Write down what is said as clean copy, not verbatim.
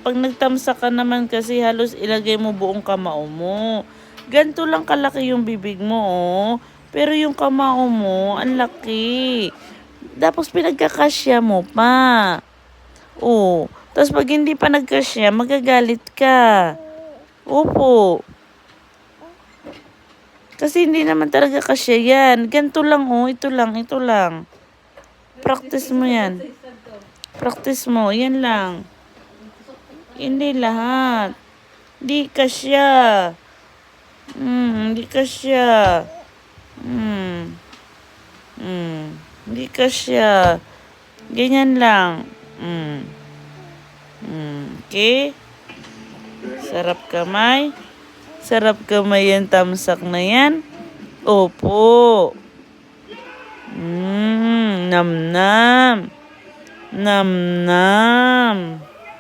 Pag nagtamsak ka naman kasi halos ilagay mo buong kamao mo. Ganito lang kalaki yung bibig mo, oh. Pero yung kamao mo, ang laki. Tapos pinagkakasya mo pa. Oh. Tapos pag hindi pa nagkasya, magagalit ka. Opo. Kasi hindi naman talaga kasya yan. Ganito lang, oh. Ito lang, ito lang. Practice mo yan. Practice mo. Yan lang. Hindi lahat. Hindi kasya. Hindi kasya. Hindi kasya. Ganyan lang. Okay? Sarap kamay. Sarap kamay yan, tamsak na yan. Opo. Nam-nam. Nam-nam.